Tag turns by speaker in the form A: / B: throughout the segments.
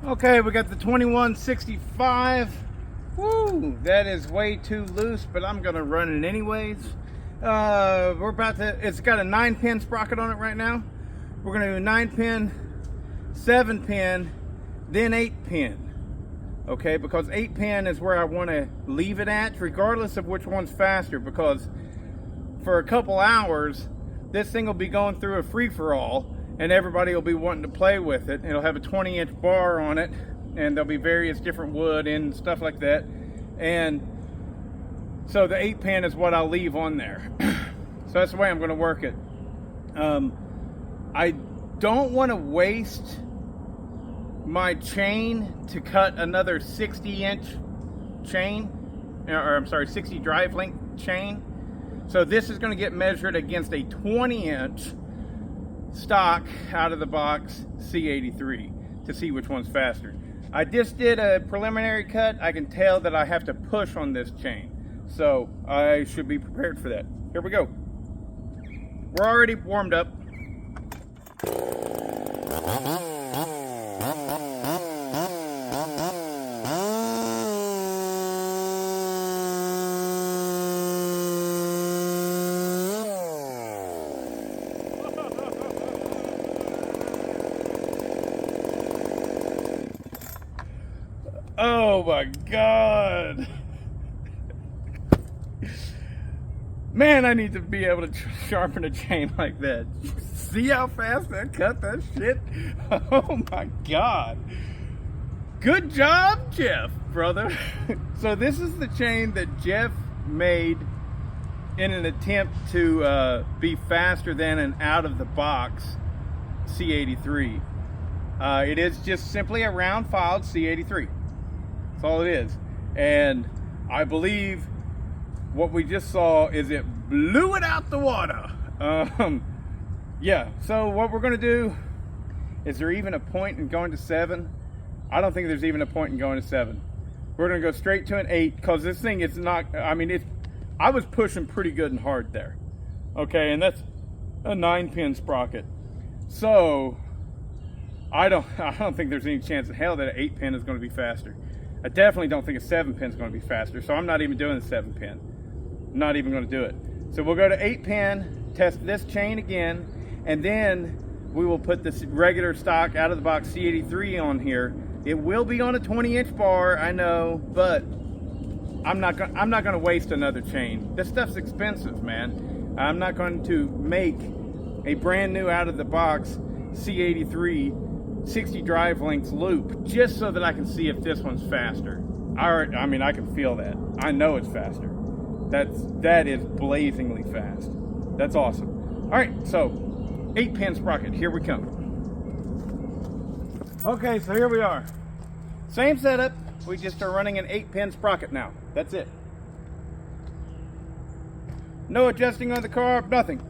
A: Okay, we got the 2165. Woo, that is way too loose, but I'm gonna run it anyways. It's got a 9-pin sprocket on it right now. We're gonna do 9-pin, 7-pin, then 8-pin. Okay, because 8-pin is where I want to leave it at, regardless of which one's faster, because for a couple hours, this thing will be going through a free-for-all, and everybody will be wanting to play with it. It'll have a 20-inch bar on it, and there'll be various different wood and stuff like that. And so the 8-pin is what I'll leave on there. So that's the way I'm going to work it. I don't want to waste my chain to cut another 60-inch chain, or I'm sorry, 60 drive length chain. So this is going to get measured against a 20-inch stock out of the box C83 to see which one's faster. I just did a preliminary cut. I can tell that I have to push on this chain, so I should be prepared for that. Here we go. We're already warmed up. Oh my God. Man, I need to be able to sharpen a chain like that. See how fast I cut that shit? Oh my God. Good job, Jeff, brother. So this is the chain that Jeff made in an attempt to be faster than an out-of-the-box C83. It is just simply a round-filed C83. That's all it is. And I believe what we just saw is it blew it out the water. Yeah, so what we're gonna do, is there even a point in going to 7? I don't think there's even a point in going to 7. We're gonna go straight to an 8, because this thing is not, I mean, I was pushing pretty good and hard there. Okay, and that's a 9-pin sprocket. So, I don't think there's any chance in hell that an 8-pin is gonna be faster. I definitely don't think a 7-pin is going to be faster, so I'm not even doing the 7-pin. I'm not even going to do it. So we'll go to 8-pin, test this chain again, and then we will put this regular stock out of the box C83 on here. It will be on a 20-inch bar, I know, but I'm not going to waste another chain. This stuff's expensive, man. I'm not going to make a brand new out of the box C83 60 drive lengths loop just so that I can see if this one's faster. I mean, I can feel that. I know it's faster. That is blazingly fast. That's awesome. All right, so 8-pin sprocket, here we come. Okay, so here we are. Same setup, we just are running an 8-pin sprocket now. That's it. No adjusting on the carb, nothing.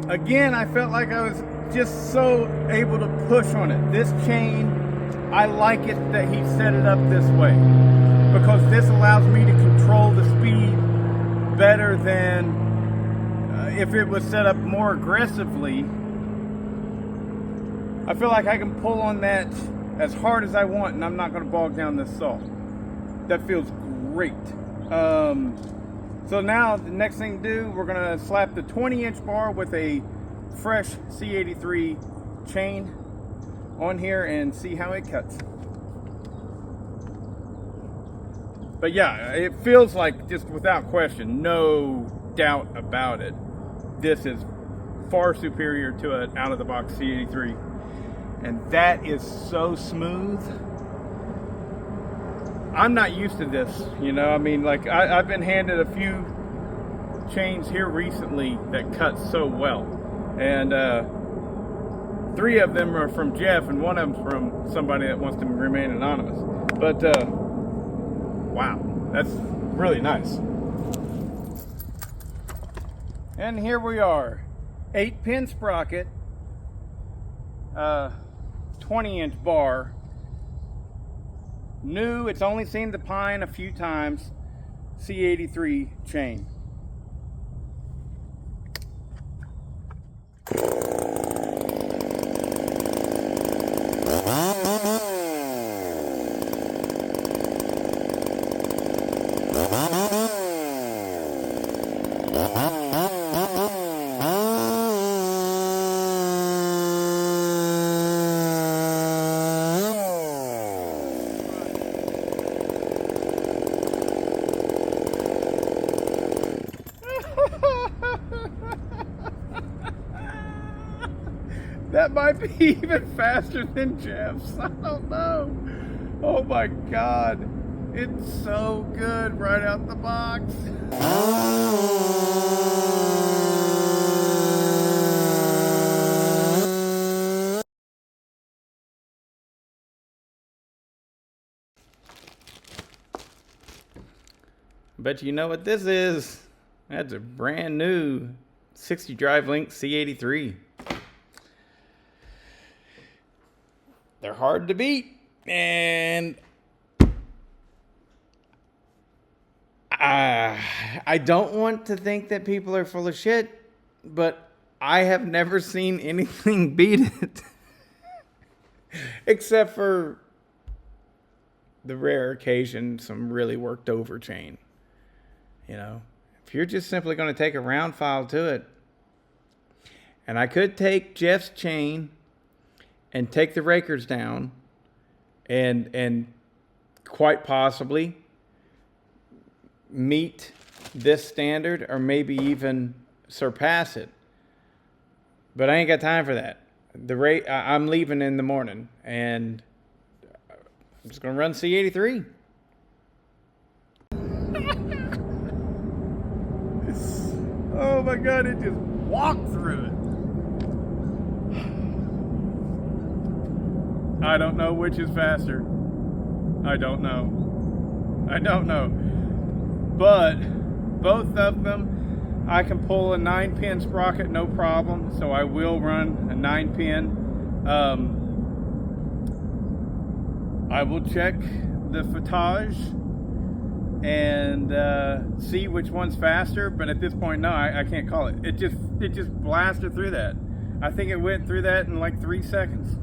A: Again, I felt like I was just so able to push on it. This chain, I like it that he set it up this way, because this allows me to control the speed better than if it was set up more aggressively. I feel like I can pull on that as hard as I want and I'm not going to bog down this saw. That feels great. So now the next thing to do, we're going to slap the 20-inch bar with a fresh C83 chain on here and see how it cuts. But yeah, it feels like, just without question, no doubt about it, this is far superior to an out-of-the-box C83. And that is so smooth. I'm not used to this, you know. I mean, like, I've been handed a few chains here recently that cut so well. And 3 of them are from Jeff, and 1 of them's from somebody that wants to remain anonymous. But, wow, that's really nice. And here we are, 8-pin sprocket, 20-inch bar, new, it's only seen the pine a few times, C83 chain. That might be even faster than Jeff's. I don't know. Oh my God. It's so good right out the box. Bet you know what this is. That's a brand new 60 drive link C83. They're hard to beat, and I don't want to think that people are full of shit, but I have never seen anything beat it. Except for the rare occasion, some really worked over chain. You know, if you're just simply going to take a round file to it, and I could take Jeff's chain and take the rakers down and quite possibly meet this standard or maybe even surpass it. But I ain't got time for that. I'm leaving in the morning and I'm just gonna run C83. Oh my God, it just walked through it. I don't know which is faster. I don't know. But both of them, I can pull a 9-pin sprocket, no problem. So I will run a 9-pin. I will check the footage and see which one's faster. But at this point, no, I can't call it. It just blasted through that. I think it went through that in like 3 seconds.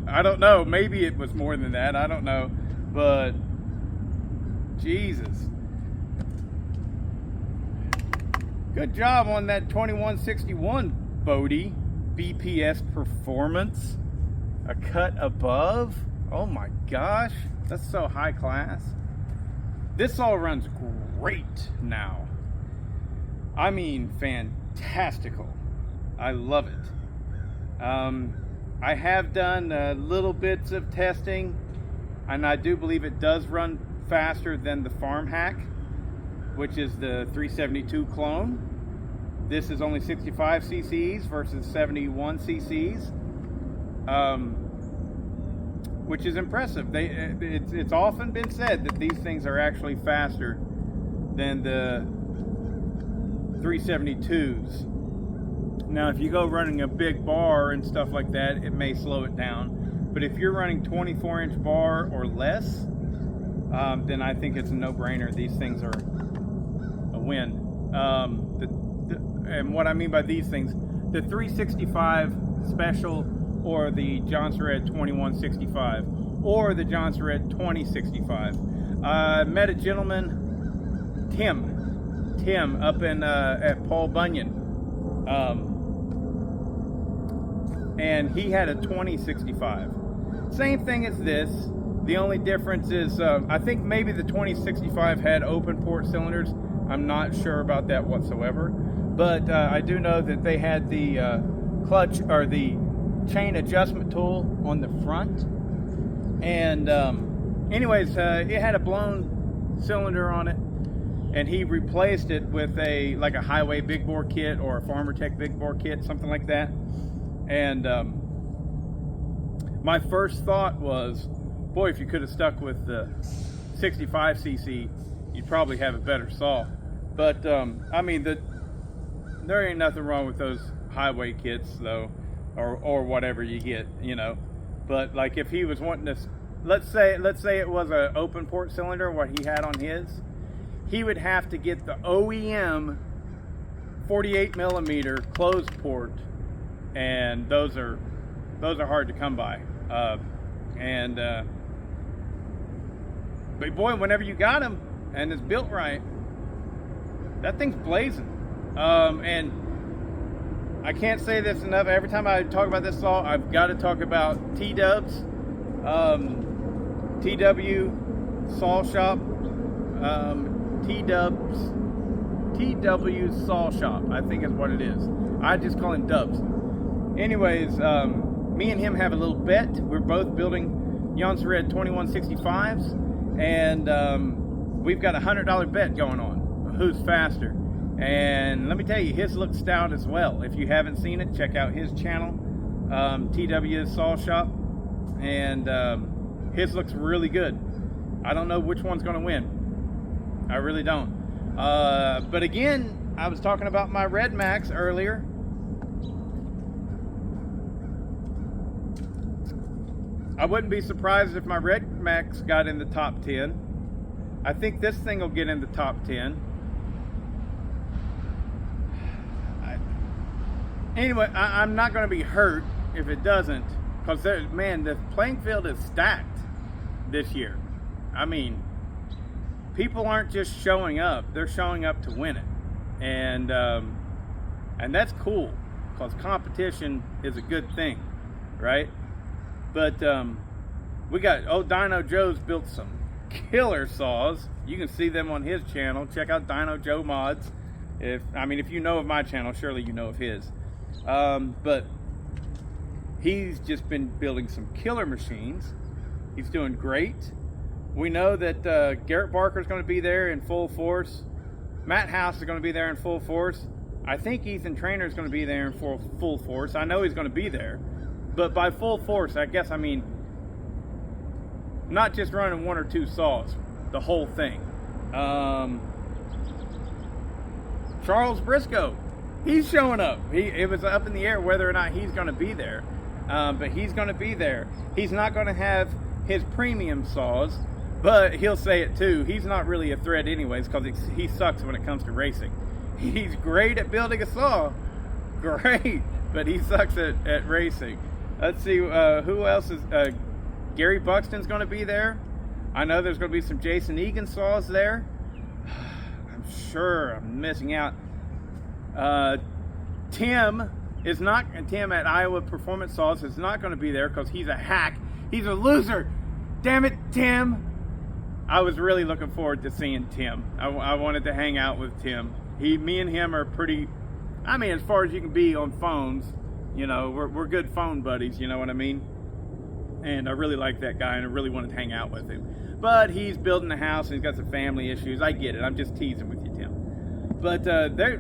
A: I don't know. Maybe it was more than that. I don't know. But Jesus. Good job on that 2161 Bodie BPS performance. A cut above. Oh my gosh. That's so high class. This all runs great now. I mean, fantastical. I love it. I have done little bits of testing, and I do believe it does run faster than the Farm Hack, which is the 372 clone. This is only 65 cc's versus 71 cc's, which is impressive. It's often been said that these things are actually faster than the 372s. Now, if you go running a big bar and stuff like that, it may slow it down. But if you're running 24-inch bar or less, then I think it's a no-brainer. These things are a win. And what I mean by these things, the 365 special or the Jonsered 2165 or the Jonsered 2065. I met a gentleman, Tim, up in at Paul Bunyan. And he had a 2065. Same thing as this. The only difference is I think maybe the 2065 had open port cylinders. I'm not sure about that whatsoever. But I do know that they had the clutch or the chain adjustment tool on the front. And anyways, it had a blown cylinder on it. And he replaced it with like a highway big bore kit or a Farmer Tech big bore kit, something like that. And my first thought was, boy, if you could have stuck with the 65cc, you'd probably have a better saw. But I mean, there ain't nothing wrong with those highway kits though, or whatever you get, you know. But like if he was wanting to, let's say it was an open port cylinder, what he had on his, he would have to get the OEM 48 millimeter closed port, and those are hard to come by. But boy, whenever you got them and it's built right, that thing's blazing. And I can't say this enough. Every time I talk about this saw, I've got to talk about T-Dubs, TW Saw Shop, TW Saw Shop, I think is what it is. I just call him Dubs. Anyways, me and him have a little bet. We're both building Jonsered 2165s, and we've got a $100 bet going on. Who's faster? And let me tell you, his looks stout as well. If you haven't seen it, check out his channel, TW Saw Shop, and his looks really good. I don't know which one's going to win. I really don't. But again, I was talking about my Red Max earlier. I wouldn't be surprised if my Red Max got in the top 10. I think this thing will get in the top 10. Anyway, I'm not going to be hurt if it doesn't, because man, the playing field is stacked this year. I mean, people aren't just showing up; they're showing up to win it, and that's cool, because competition is a good thing, right? But we got Dino Joe's built some killer saws. You can see them on his channel. Check out Dino Joe Mods. If you know of my channel, surely you know of his. But he's just been building some killer machines. He's doing great. We know that Garrett Barker is going to be there in full force. Matt House is going to be there in full force. I think Ethan Trainer is going to be there in full force. I know he's going to be there. But by full force, I guess I mean not just running one or two saws, the whole thing. Charles Briscoe, he's showing up. It was up in the air whether or not he's going to be there, but he's going to be there. He's not going to have his premium saws, but he'll say it too. He's not really a threat anyways, because he sucks when it comes to racing. He's great at building a saw, great, but he sucks at racing. Let's see, who else is... Gary Buxton's going to be there. I know there's going to be some Jason Egan saws there. I'm sure I'm missing out. Tim at Iowa Performance Saws is not going to be there because he's a hack. He's a loser. Damn it, Tim. I was really looking forward to seeing Tim. I wanted to hang out with Tim. Me and him are pretty, as far as you can be on phones, you know, we're good phone buddies, you know what I mean? And I really like that guy, and I really wanted to hang out with him. But he's building a house, and he's got some family issues. I get it. I'm just teasing with you, Tim. But they're,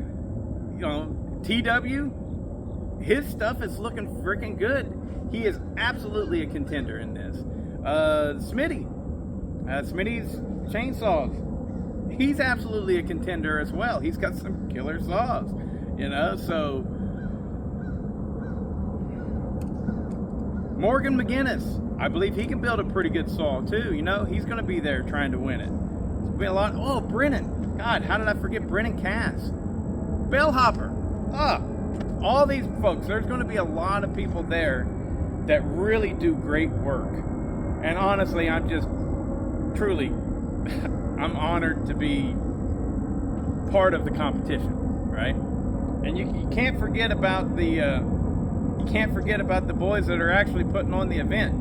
A: TW, his stuff is looking freaking good. He is absolutely a contender in this. Smitty's chainsaws, he's absolutely a contender as well. He's got some killer saws, so... Morgan McGinnis, I believe he can build a pretty good saw too. He's going to be there trying to win it. It's going to be a lot. Oh, Brennan. God, how did I forget Brennan Cass? Bellhopper. All these folks. There's going to be a lot of people there that really do great work. And honestly, I'm just truly, I'm honored to be part of the competition, right? And you can't forget about the... You can't forget about the boys that are actually putting on the event.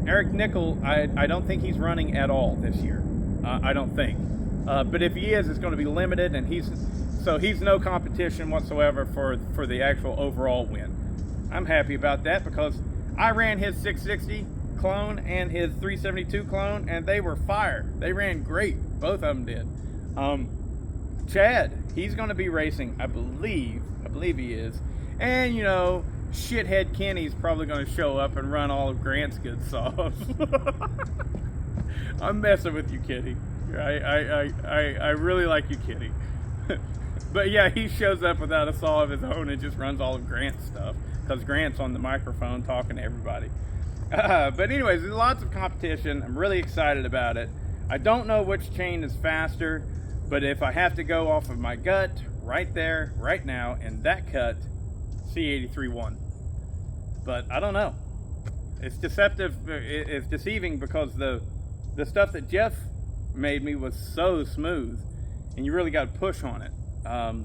A: Eric Nickel, I don't think he's running at all this year. I don't think. But if he is, it's going to be limited, and he's no competition whatsoever for the actual overall win. I'm happy about that because I ran his 660 clone and his 372 clone, and they were fire. They ran great. Both of them did. Chad, he's going to be racing, I believe he is. And, shithead Kenny's probably going to show up and run all of Grant's good saws. I'm messing with you, Kenny. I really like you, Kitty. But yeah, he shows up without a saw of his own and just runs all of Grant's stuff, because Grant's on the microphone talking to everybody. But anyways, there's lots of competition. I'm really excited about it. I don't know which chain is faster, but if I have to go off of my gut, right there, right now, in that cut, C83 won. But I don't know. It's deceptive. It's deceiving because the stuff that Jeff made me was so smooth, and you really got to push on it. So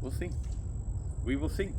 A: we'll see. We will see.